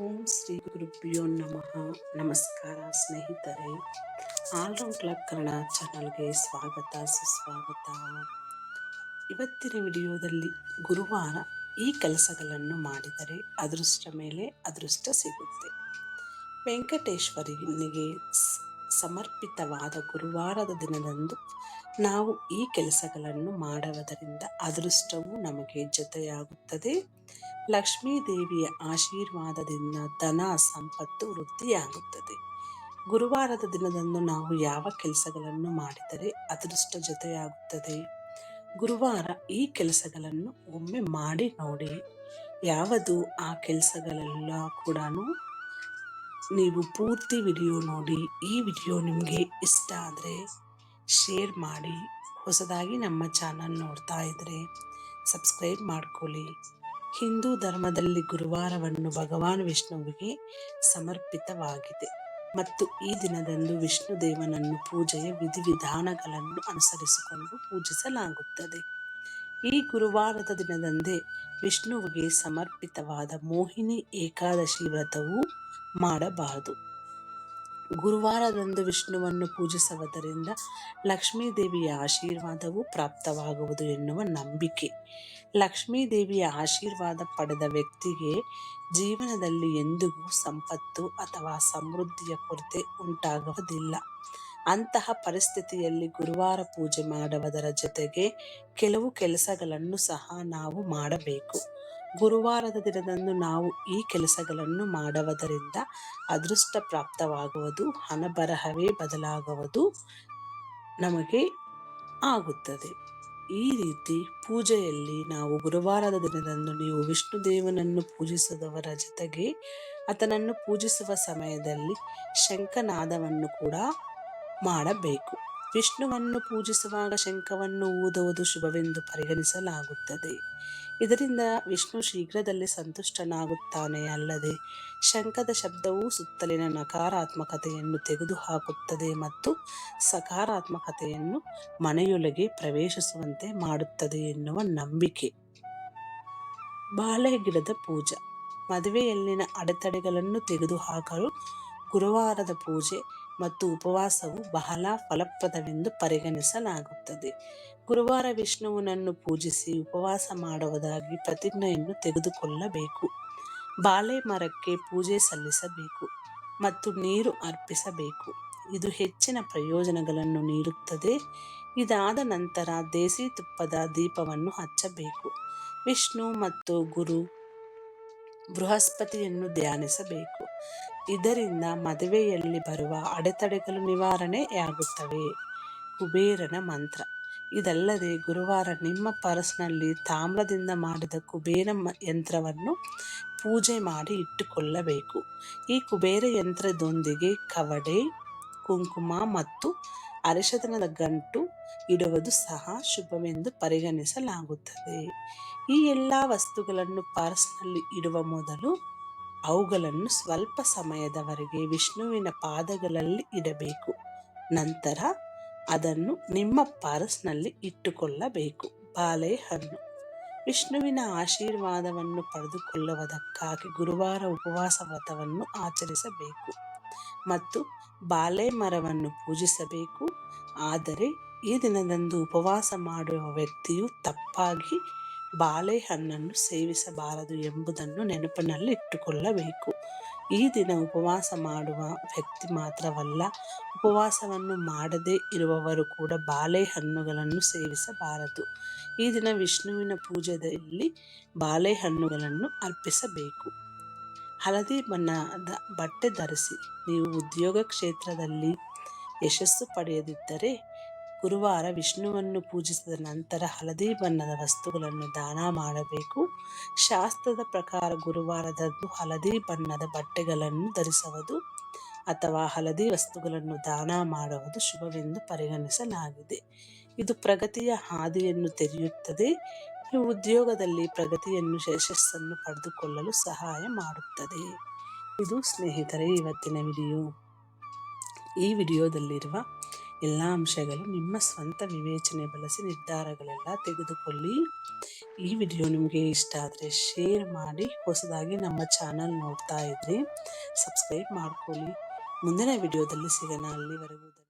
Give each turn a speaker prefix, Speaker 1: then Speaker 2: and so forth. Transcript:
Speaker 1: ಓಂ ಶ್ರೀ ಗುರುಭ್ಯೋ ನಮಃ. ನಮಸ್ಕಾರ ಸ್ನೇಹಿತರೆ, ಆಲ್ರೌಂಡ್ ಕ್ಲಬ್ ಕನ್ನಡ ಚಾನಲ್ಗೆ ಸ್ವಾಗತ ಸುಸ್ವಾಗತ. ಇವತ್ತಿನ ವಿಡಿಯೋದಲ್ಲಿ ಗುರುವಾರ ಈ ಕೆಲಸಗಳನ್ನು ಮಾಡಿದರೆ ಅದೃಷ್ಟ ಮೇಲೆ ಅದೃಷ್ಟ ಸಿಗುತ್ತೆ. ವೆಂಕಟೇಶ್ವರನಿಗೆ ಸಮರ್ಪಿತವಾದ ಗುರುವಾರದ ದಿನದಂದು ನಾವು ಈ ಕೆಲಸಗಳನ್ನು ಮಾಡುವುದರಿಂದ ಅದೃಷ್ಟವು ನಮಗೆ ಜೊತೆಯಾಗುತ್ತದೆ. ಲಕ್ಷ್ಮೀ ದೇವಿಯ ಆಶೀರ್ವಾದದಿಂದ ಧನ ಸಂಪತ್ತು ವೃದ್ಧಿಯಾಗುತ್ತದೆ. ಗುರುವಾರದ ದಿನದಂದು ನಾವು ಯಾವ ಕೆಲಸಗಳನ್ನು ಮಾಡಿದರೆ ಅದೃಷ್ಟ ಜೊತೆಯಾಗುತ್ತದೆ? ಗುರುವಾರ ಈ ಕೆಲಸಗಳನ್ನು ಒಮ್ಮೆ ಮಾಡಿ ನೋಡಿ. ಯಾವುದು ಆ ಕೆಲಸಗಳೆಲ್ಲ ಕೂಡ ನೀವು ಪೂರ್ತಿ ವಿಡಿಯೋ ನೋಡಿ. ಈ ವಿಡಿಯೋ ನಿಮಗೆ ಇಷ್ಟ ಆದರೆ ಶೇರ್ ಮಾಡಿ. ಹೊಸದಾಗಿ ನಮ್ಮ ಚಾನಲ್ ನೋಡ್ತಾ ಇದ್ದರೆ ಸಬ್ಸ್ಕ್ರೈಬ್ ಮಾಡ್ಕೊಳ್ಳಿ. ಹಿಂದೂ ಧರ್ಮದಲ್ಲಿ ಗುರುವಾರವನ್ನು ಭಗವಾನ್ ವಿಷ್ಣುವಿಗೆ ಸಮರ್ಪಿತವಾಗಿದೆ ಮತ್ತು ಈ ದಿನದಂದು ವಿಷ್ಣು ದೇವನನ್ನು ಪೂಜೆಯ ವಿಧಿವಿಧಾನಗಳನ್ನು ಅನುಸರಿಸಿಕೊಂಡು ಪೂಜಿಸಲಾಗುತ್ತದೆ. ಈ ಗುರುವಾರದ ದಿನದಂದೇ ವಿಷ್ಣುವಿಗೆ ಸಮರ್ಪಿತವಾದ ಮೋಹಿನಿ ಏಕಾದಶಿ ವ್ರತವೂ ಮಾಡಬಾರದು. ಗುರುವಾರದಂದು ವಿಷ್ಣುವನ್ನು ಪೂಜಿಸುವುದರಿಂದ ಲಕ್ಷ್ಮೀ ದೇವಿಯ ಆಶೀರ್ವಾದವು ಪ್ರಾಪ್ತವಾಗುವುದು ಎನ್ನುವ ನಂಬಿಕೆ. ಲಕ್ಷ್ಮೀ ದೇವಿಯ ಆಶೀರ್ವಾದ ಪಡೆದ ವ್ಯಕ್ತಿಗೆ ಜೀವನದಲ್ಲಿ ಎಂದಿಗೂ ಸಂಪತ್ತು ಅಥವಾ ಸಮೃದ್ಧಿಯ ಕೊರತೆ ಉಂಟಾಗುವುದಿಲ್ಲ. ಅಂತಹ ಪರಿಸ್ಥಿತಿಯಲ್ಲಿ ಗುರುವಾರ ಪೂಜೆ ಮಾಡುವುದರ ಜೊತೆಗೆ ಕೆಲವು ಕೆಲಸಗಳನ್ನು ಸಹ ನಾವು ಮಾಡಬೇಕು. ಗುರುವಾರದ ದಿನದಂದು ನಾವು ಈ ಕೆಲಸಗಳನ್ನು ಮಾಡುವುದರಿಂದ ಅದೃಷ್ಟ ಪ್ರಾಪ್ತವಾಗುವುದು, ಹಣಬರಹವೇ ಬದಲಾಗುವುದು ನಮಗೆ ಆಗುತ್ತದೆ. ಈ ರೀತಿ ಪೂಜೆಯಲ್ಲಿ ನಾವು ಗುರುವಾರದ ದಿನದಂದು ನೀವು ವಿಷ್ಣು ದೇವನನ್ನು ಪೂಜಿಸುವುದರ ಜೊತೆಗೆ ಆತನನ್ನು ಪೂಜಿಸುವ ಸಮಯದಲ್ಲಿ ಶಂಖನಾದವನ್ನು ಕೂಡ ಮಾಡಬೇಕು. ವಿಷ್ಣುವನ್ನು ಪೂಜಿಸುವಾಗ ಶಂಖವನ್ನು ಊದುವುದು ಶುಭವೆಂದು ಪರಿಗಣಿಸಲಾಗುತ್ತದೆ. ಇದರಿಂದ ವಿಷ್ಣು ಶೀಘ್ರದಲ್ಲಿ ಸಂತುಷ್ಟನಾಗುತ್ತಾನೆ. ಅಲ್ಲದೆ ಶಂಖದ ಶಬ್ದವು ಸುತ್ತಲಿನ ನಕಾರಾತ್ಮಕತೆಯನ್ನು ತೆಗೆದುಹಾಕುತ್ತದೆ ಮತ್ತು ಸಕಾರಾತ್ಮಕತೆಯನ್ನು ಮನೆಯೊಳಗೆ ಪ್ರವೇಶಿಸುವಂತೆ ಮಾಡುತ್ತದೆ ಎನ್ನುವ ನಂಬಿಕೆ. ಬಾಳೆ ಗಿಡದ ಪೂಜೆ. ಮದುವೆಯಲ್ಲಿನ ಅಡೆತಡೆಗಳನ್ನು ತೆಗೆದುಹಾಕಲು ಗುರುವಾರದ ಪೂಜೆ ಮತ್ತು ಉಪವಾಸವು ಬಹಳ ಫಲಪ್ರದವೆಂದು ಪರಿಗಣಿಸಲಾಗುತ್ತದೆ. ಗುರುವಾರ ವಿಷ್ಣುವನನ್ನು ಪೂಜಿಸಿ ಉಪವಾಸ ಮಾಡುವುದಾಗಿ ಪ್ರತಿಜ್ಞೆಯನ್ನು ತೆಗೆದುಕೊಳ್ಳಬೇಕು. ಬಾಳೆ ಮರಕ್ಕೆ ಪೂಜೆ ಸಲ್ಲಿಸಬೇಕು ಮತ್ತು ನೀರು ಅರ್ಪಿಸಬೇಕು. ಇದು ಹೆಚ್ಚಿನ ಪ್ರಯೋಜನಗಳನ್ನು ನೀಡುತ್ತದೆ. ಇದಾದ ನಂತರ ದೇಸಿ ತುಪ್ಪದ ದೀಪವನ್ನು ಹಚ್ಚಬೇಕು. ವಿಷ್ಣು ಮತ್ತು ಗುರು ಬೃಹಸ್ಪತಿಯನ್ನು ಧ್ಯಾನಿಸಬೇಕು. ಇದರಿಂದ ಮದುವೆಯಲ್ಲಿ ಬರುವ ಅಡೆತಡೆಗಳು ನಿವಾರಣೆಯಾಗುತ್ತವೆ. ಕುಬೇರನ ಮಂತ್ರ. ಇದಲ್ಲದೆ ಗುರುವಾರ ನಿಮ್ಮ ಪರ್ಸ್ನಲ್ಲಿ ತಾಮ್ರದಿಂದ ಮಾಡಿದ ಕುಬೇರ ಯಂತ್ರವನ್ನು ಪೂಜೆ ಮಾಡಿ ಇಟ್ಟುಕೊಳ್ಳಬೇಕು. ಈ ಕುಬೇರ ಯಂತ್ರದೊಂದಿಗೆ ಕವಡೆ, ಕುಂಕುಮ ಮತ್ತು ಅರಿಶಿಣದ ಗಂಟು ಇಡುವುದು ಸಹ ಶುಭವೆಂದು ಪರಿಗಣಿಸಲಾಗುತ್ತದೆ. ಈ ಎಲ್ಲ ವಸ್ತುಗಳನ್ನು ಪರ್ಸ್ನಲ್ಲಿ ಇಡುವ ಮೊದಲು ಅವುಗಳನ್ನು ಸ್ವಲ್ಪ ಸಮಯದವರೆಗೆ ವಿಷ್ಣುವಿನ ಪಾದಗಳಲ್ಲಿ ಇಡಬೇಕು. ನಂತರ ಅದನ್ನು ನಿಮ್ಮ ಪರ್ಸ್ನಲ್ಲಿ ಇಟ್ಟುಕೊಳ್ಳಬೇಕು. ಬಾಳೆಹಣ್ಣು. ವಿಷ್ಣುವಿನ ಆಶೀರ್ವಾದವನ್ನು ಪಡೆದುಕೊಳ್ಳುವುದಕ್ಕಾಗಿ ಗುರುವಾರ ಉಪವಾಸ ವ್ರತವನ್ನು ಆಚರಿಸಬೇಕು ಮತ್ತು ಬಾಳೆ ಮರವನ್ನು ಪೂಜಿಸಬೇಕು. ಆದರೆ ಈ ದಿನದಂದು ಉಪವಾಸ ಮಾಡುವ ವ್ಯಕ್ತಿಯು ತಪ್ಪಾಗಿ ಬಾಳೆಹಣ್ಣನ್ನು ಸೇವಿಸಬಾರದು ಎಂಬುದನ್ನು ನೆನಪಿನಲ್ಲಿ ಇಟ್ಟುಕೊಳ್ಳಬೇಕು. ಈ ದಿನ ಉಪವಾಸ ಮಾಡುವ ವ್ಯಕ್ತಿ ಮಾತ್ರವಲ್ಲ, ಉಪವಾಸವನ್ನು ಮಾಡದೇ ಇರುವವರು ಕೂಡ ಬಾಳೆಹಣ್ಣುಗಳನ್ನು ಸೇವಿಸಬಾರದು. ಈ ದಿನ ವಿಷ್ಣುವಿನ ಪೂಜೆಯಲ್ಲಿ ಬಾಳೆಹಣ್ಣುಗಳನ್ನು ಅರ್ಪಿಸಬೇಕು. ಹಳದಿ ಬಣ್ಣದ ಬಟ್ಟೆ ಧರಿಸಿ. ನೀವು ಉದ್ಯೋಗ ಕ್ಷೇತ್ರದಲ್ಲಿ ಯಶಸ್ಸು ಪಡೆಯದಿದ್ದರೆ ಗುರುವಾರ ವಿಷ್ಣುವನ್ನು ಪೂಜಿಸಿದ ನಂತರ ಹಳದಿ ಬಣ್ಣದ ವಸ್ತುಗಳನ್ನು ದಾನ ಮಾಡಬೇಕು. ಶಾಸ್ತ್ರದ ಪ್ರಕಾರ ಗುರುವಾರದಂದು ಹಳದಿ ಬಣ್ಣದ ಬಟ್ಟೆಗಳನ್ನು ಧರಿಸುವುದು ಅಥವಾ ಹಳದಿ ವಸ್ತುಗಳನ್ನು ದಾನ ಮಾಡುವುದು ಶುಭವೆಂದು ಪರಿಗಣಿಸಲಾಗಿದೆ. ಇದು ಪ್ರಗತಿಯ ಹಾದಿಯನ್ನು ತೆರೆಯುತ್ತದೆ. ಈ ಉದ್ಯೋಗದಲ್ಲಿ ಪ್ರಗತಿಯನ್ನು ಯಶಸ್ಸನ್ನು ಪಡೆದುಕೊಳ್ಳಲು ಸಹಾಯ ಮಾಡುತ್ತದೆ. ಇದು ಸ್ನೇಹಿತರೆ ಇವತ್ತಿನ ವಿಡಿಯೋ. ಈ ವಿಡಿಯೋದಲ್ಲಿರುವ ಎಲ್ಲ ಅಂಶಗಳು ನಿಮ್ಮ ಸ್ವಂತ ವಿವೇಚನೆ ಬಳಸಿ ನಿರ್ಧಾರಗಳೆಲ್ಲ ತೆಗೆದುಕೊಳ್ಳಿ. ಈ ವಿಡಿಯೋ ನಿಮಗೆ ಇಷ್ಟ ಆದರೆ ಶೇರ್ ಮಾಡಿ. ಹೊಸದಾಗಿ ನಮ್ಮ ಚಾನಲ್ ನೋಡ್ತಾ ಇದ್ರಿ ಸಬ್ಸ್ಕ್ರೈಬ್ ಮಾಡ್ಕೊಳ್ಳಿ. ಮುಂದಿನ ವಿಡಿಯೋದಲ್ಲಿ ಸಿಗೋಣ. ಅಲ್ಲಿವರೆಗೂ